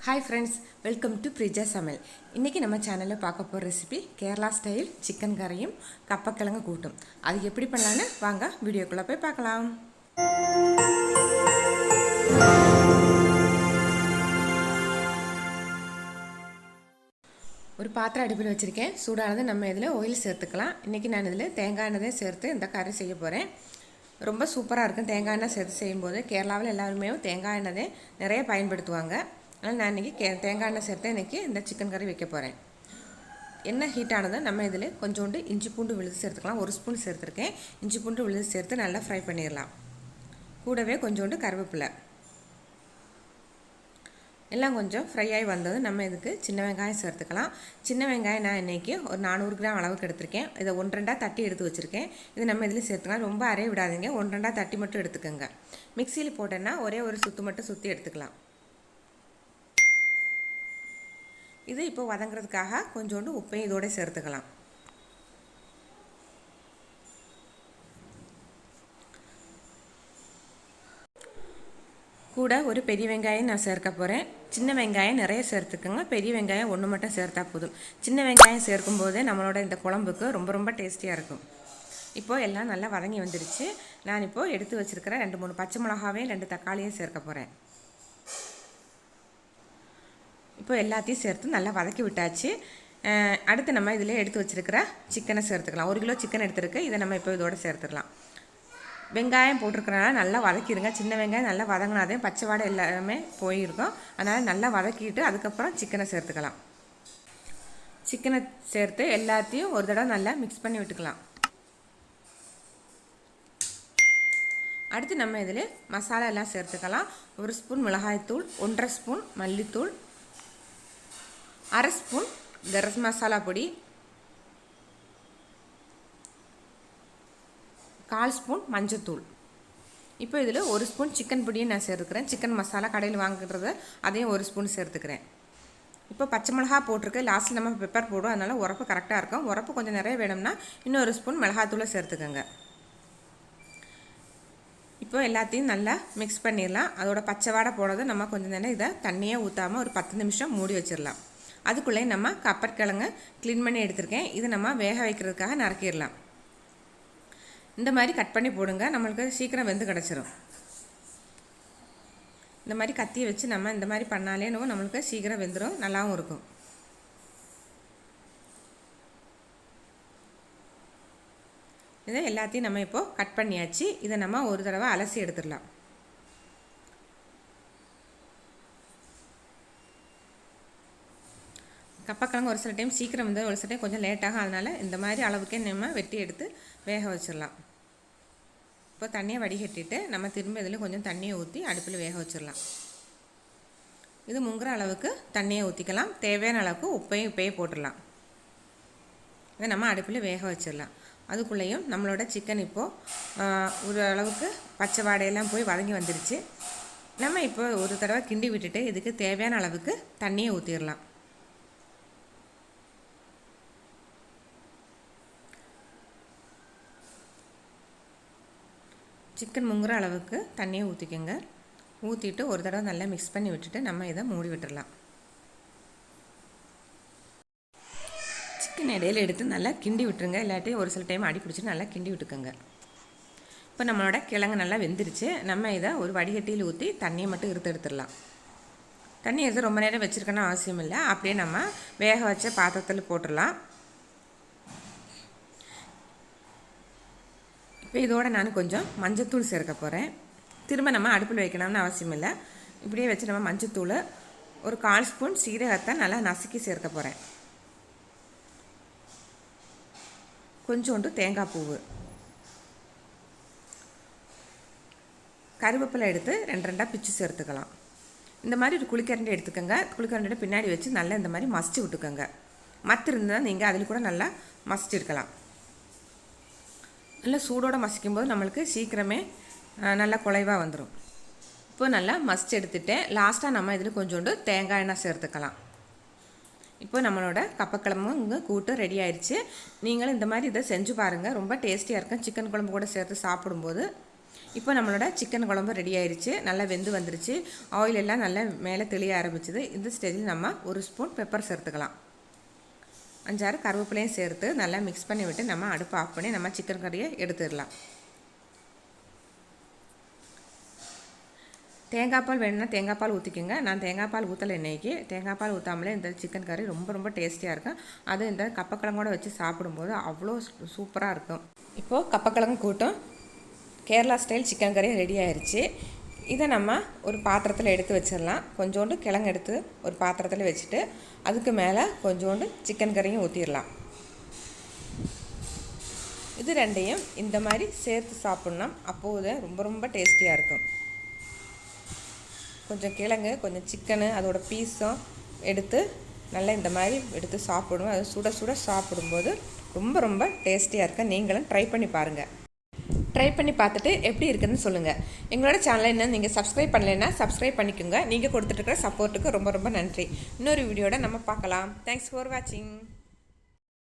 Hi friends, welcome to Preejasamayal. இன்னைக்கு நம்ம சேனல்ல பார்க்க போற ரெசிபி கேரளா ஸ்டைல் சிக்கன் கறியும் கப்பக்கிழங்கு கூட்டும். அது எப்படி பண்ணலாம்னு வாங்க வீடியோக்குள்ள போய் பார்க்கலாம். ஒரு பாத்திரம் அடுப்பில் வச்சிருக்கேன். சூடானது நம்ம இதில் ஆயில் சேர்த்துக்கலாம். இன்னைக்கு நான் இதில் தேங்காய் எண்ணெய் சேர்த்து இந்த கறி செய்ய போறேன். ரொம்ப சூப்பராக இருக்கும். தேங்காய் எண்ணெய் சேர்த்து செய்யும்போது கேரளாவில் எல்லாருமே தேங்காய் எண்ணெய் நிறைய பயன்படுத்துவாங்க. அதனால் நான் இன்றைக்கி தேங்காய் எண்ணெய் சேர்த்து இன்றைக்கி இந்த சிக்கன் கறி வைக்க போகிறேன். எண்ணெய் ஹீட் ஆனதும் நம்ம இதில் கொஞ்சோண்டு இஞ்சி பூண்டு விழுது சேர்த்துக்கலாம். ஒரு ஸ்பூன் சேர்த்துருக்கேன். இஞ்சி பூண்டு விழுது சேர்த்து நல்லா ஃப்ரை பண்ணிடலாம். கூடவே கொஞ்சோண்டு கருவேப்பிலை எல்லாம் கொஞ்சம் ஃப்ரை ஆகி வந்ததும் நம்ம இதுக்கு சின்ன வெங்காயம் சேர்த்துக்கலாம். சின்ன வெங்காயம் நான் இன்றைக்கி ஒரு 400 கிராம் அளவுக்கு எடுத்திருக்கேன். இதை 1-2 தட்டி எடுத்து வச்சுருக்கேன். இது நம்ம இதில் சேர்த்துக்கலாம். ரொம்ப அரைய விடாதீங்க, 1-2 தட்டி மட்டும் எடுத்துக்கோங்க. மிக்சியில் போட்டேன்னா ஒரே ஒரு சுற்று மட்டும் சுற்றி எடுத்துக்கலாம். இது இப்போ வதங்கிறதுக்காக கொஞ்சோண்டு உப்பையும் இதோட சேர்த்துக்கலாம். கூட ஒரு பெரிய வெங்காயம் நான் சேர்க்க போகிறேன். சின்ன வெங்காயம் நிறைய சேர்த்துக்கோங்க. பெரிய வெங்காயம் ஒன்று மட்டும் சேர்த்தா போதும். சின்ன வெங்காயம் சேர்க்கும் போதே நம்மளோட இந்த குழம்புக்கு ரொம்ப டேஸ்டியாக இருக்கும். இப்போது எல்லாம் நல்லா வதங்கி வந்துடுச்சு. நான் இப்போது எடுத்து வச்சுருக்கிற 2-3 பச்சை மிளகாவையும் 2 தக்காளியும் சேர்க்க போகிறேன். இப்போ எல்லாத்தையும் சேர்த்து நல்லா வதக்கி விட்டாச்சு. அடுத்து நம்ம இதில் எடுத்து வச்சுருக்கிற சிக்கனை சேர்த்துக்கலாம். 1 கிலோ சிக்கன் எடுத்துருக்கு. இதை நம்ம இப்போ இதோடு சேர்த்துக்கலாம். வெங்காயம் போட்டிருக்கிறனால நல்லா வதக்கிடுங்க. சின்ன வெங்காயம் நல்லா வதங்கினாதே பச்சை வாடை எல்லாமே போயிருக்கும். அதனால் நல்லா வதக்கிட்டு அதுக்கப்புறம் சிக்கனை சேர்த்துக்கலாம். சிக்கனை சேர்த்து எல்லாத்தையும் ஒரு தடவை நல்லா மிக்ஸ் பண்ணி விட்டுக்கலாம். அடுத்து நம்ம இதில் மசாலா எல்லாம் சேர்த்துக்கலாம். 1 ஸ்பூன் மிளகாய்த்தூள், 1.5 ஸ்பூன் மல்லித்தூள், 1/2 ஸ்பூன் கரம் மசாலா பொடி, 1/4 ஸ்பூன் மஞ்சத்தூள். இப்போ இதில் 1 ஸ்பூன் சிக்கன் பொடியும் நான் சேர்த்துக்கிறேன். சிக்கன் மசாலா கடையில் வாங்குறது அதையும் 1 ஸ்பூன் சேர்த்துக்கிறேன். இப்போ பச்சை மிளகா போட்டிருக்கு. லாஸ்ட்டில் நம்ம பெப்பர் போடுவோம். அதனால் உரப்பு கரெக்டாக இருக்கும். உரப்பு கொஞ்சம் நிறைய வேணும்னா இன்னும் 1 ஸ்பூன் மிளகாத்தூளை சேர்த்துக்கோங்க. இப்போ எல்லாத்தையும் நல்லா மிக்ஸ் பண்ணிடலாம். அதோட பச்சை வாடை போனது நம்ம கொஞ்சம் நேரம் இதை தண்ணியே ஊற்றாமல் ஒரு 10 நிமிஷம் மூடி வச்சிடலாம். அதுக்குள்ளே நம்ம கப்பக்கிழங்கு க்ளீன் பண்ணி எடுத்திருக்கேன். இதை நம்ம வேக வைக்கிறதுக்காக நறுக்கிடலாம். இந்த மாதிரி கட் பண்ணி போடுங்க, நம்மளுக்கு சீக்கிரம் வெந்து கிடச்சிரும். இந்த மாதிரி கத்தியை வச்சு நம்ம இந்த மாதிரி பண்ணாலே நம்மளுக்கு சீக்கிரம் வெந்துடும், நல்லாவும் இருக்கும். இதை எல்லாத்தையும் நம்ம இப்போது கட் பண்ணியாச்சு. இதை நம்ம ஒரு தடவை அலசி எடுத்துடலாம். கப்பக்கிழங்கு ஒரு சில டைம் சீக்கிரம் வந்து ஒரு சில டைம் கொஞ்சம் லேட்டாகும். அதனால் இந்த மாதிரி அளவுக்கே நம்ம வெட்டி எடுத்து வேக வச்சிடலாம். இப்போ தண்ணியை வடிகட்டிட்டு நம்ம திரும்ப இதில் கொஞ்சம் தண்ணியை ஊற்றி அடுப்பில் வேக வச்சிடலாம். இது முங்குற அளவுக்கு தண்ணியை ஊற்றிக்கலாம். தேவையான அளவுக்கு உப்பையும் போட்டுடலாம். இதை நம்ம அடுப்பில் வேக வச்சிடலாம். அதுக்குள்ளேயும் நம்மளோட சிக்கன் இப்போது ஒரு அளவுக்கு பச்சை வாடையெல்லாம் போய் வதங்கி வந்துடுச்சு. நம்ம இப்போ ஒரு தடவை கிண்டி விட்டுட்டு இதுக்கு தேவையான அளவுக்கு தண்ணியை ஊற்றிடலாம். சிக்கன் முங்குற அளவுக்கு தண்ணியை ஊற்றிக்கோங்க. ஊற்றிட்டு ஒரு தடவை நல்லா மிக்ஸ் பண்ணி விட்டுட்டு நம்ம இதை மூடி விட்டுடலாம். சிக்கன் இடையில எடுத்து நல்லா கிண்டி விட்டுருங்க. இல்லாட்டி ஒரு சில டைம் அடி பிடிச்சிட்டு நல்லா கிண்டி விட்டுக்கோங்க. இப்போ நம்மளோட கிழங்கு நல்லா வெந்துருச்சு. நம்ம இதை ஒரு வடிகட்டியில் ஊற்றி தண்ணியை மட்டும் எடுத்துடலாம். தண்ணி எடுத்து ரொம்ப நேரம் வச்சுருக்கணும் அவசியம் இல்லை. அப்படியே நம்ம வேக வச்ச பாத்திரத்தில் போட்டுடலாம். இப்போ இதோடு நான் கொஞ்சம் மஞ்சத்தூள் சேர்க்க போகிறேன். திரும்ப நம்ம அடுப்பில் வைக்கணும்னு அவசியம் இல்லை. இப்படியே வச்சு நம்ம மஞ்சத்தூள், ஒரு 1/4 ஸ்பூன் சீரகத்தை நல்லா நசுக்கி சேர்க்க போகிறேன். கொஞ்சோண்டு தேங்காய் பூவு, கருவேப்பிலை எடுத்து 2-2 பிச்சு சேர்த்துக்கலாம். இந்த மாதிரி ஒரு குழிக்கரண்டி எடுத்துக்கோங்க. குழிக்கரண்டியோட பின்னாடி வச்சு நல்லா இந்த மாதிரி மசிச்சு விட்டுக்கோங்க. மத்து இருந்தால் நீங்கள் அதில் கூட நல்லா மசிச்சிருக்கலாம். நல்லா சூடோடு மசிக்கும் போது நம்மளுக்கு சீக்கிரமே நல்லா குலைவாக வந்துடும். இப்போ நல்லா மசிச்சு எடுத்துகிட்டேன். லாஸ்ட்டாக நம்ம இதில் கொஞ்சோண்டு தேங்காய் எண்ணெய் சேர்த்துக்கலாம். இப்போ நம்மளோட கப்பக்கிழங்கு கூட்டு ரெடி ஆயிடுச்சு. நீங்களும் இந்த மாதிரி இதை செஞ்சு பாருங்கள். ரொம்ப டேஸ்டியாக இருக்கும். சிக்கன் குழம்பு கூட சேர்த்து சாப்பிடும்போது இப்போ நம்மளோட சிக்கன் குழம்பு ரெடி ஆயிடுச்சு. நல்லா வெந்து வந்துருச்சு. ஆயில் எல்லாம் நல்லா மேலே தெளிய ஆரம்பிச்சுது. இந்த ஸ்டேஜில் நம்ம 1 ஸ்பூன் பெப்பர் சேர்த்துக்கலாம். 5-6 கருவேப்பிலையும் சேர்த்து நல்லா மிக்ஸ் பண்ணி விட்டு நம்ம அடுப்பை ஆஃப் பண்ணி நம்ம சிக்கன் கறியை எடுத்துடலாம். தேங்காய் பால் வேணும்னா தேங்காய் பால் ஊற்றிக்கோங்க. நான் தேங்காய் பால் ஊற்றலை இன்றைக்கி. தேங்காய் பால் ஊற்றாமலே இந்த சிக்கன் கறி ரொம்ப டேஸ்டியாக இருக்கும். அது இந்த கப்பக்கிழங்கோடு வச்சு சாப்பிடும்போது அவ்வளோ சூப்பராக இருக்கும். இப்போது கப்பக்கிழங்கு கூட்டம் கேரளா ஸ்டைல் சிக்கன் கறி ரெடி ஆயிடுச்சு. இதை நம்ம ஒரு பாத்திரத்தில் எடுத்து வச்சிடலாம். கொஞ்சோண்டு கிழங்கு எடுத்து ஒரு பாத்திரத்தில் வச்சுட்டு அதுக்கு மேலே கொஞ்சோண்டு சிக்கன் கறியும் ஊற்றிடலாம். இது ரெண்டையும் இந்த மாதிரி சேர்த்து சாப்பிட்ணும். அப்போது ரொம்ப டேஸ்டியாக இருக்கும். கொஞ்சம் கிழங்கு கொஞ்சம் சிக்கனு அதோட பீஸும் எடுத்து நல்லா இந்த மாதிரி எடுத்து சாப்பிடுவோம். அது சுட சாப்பிடும்போது ரொம்ப டேஸ்டியாக இருக்கும். நீங்களும் ட்ரை பண்ணி பாருங்கள். ட்ரை பண்ணி பார்த்துட்டு எப்படி இருக்குன்னு சொல்லுங்கள். எங்களோட சேனலை இன்னும் நீங்கள் சப்ஸ்கிரைப் பண்ணலைன்னா சப்ஸ்கிரைப் பண்ணிக்கோங்க. நீங்கள் கொடுத்துட்ருக்கிற சப்போர்ட்டுக்கு ரொம்ப நன்றி. இன்னொரு வீடியோட நம்ம பார்க்கலாம். தேங்க்ஸ் ஃபார் வாட்சிங்.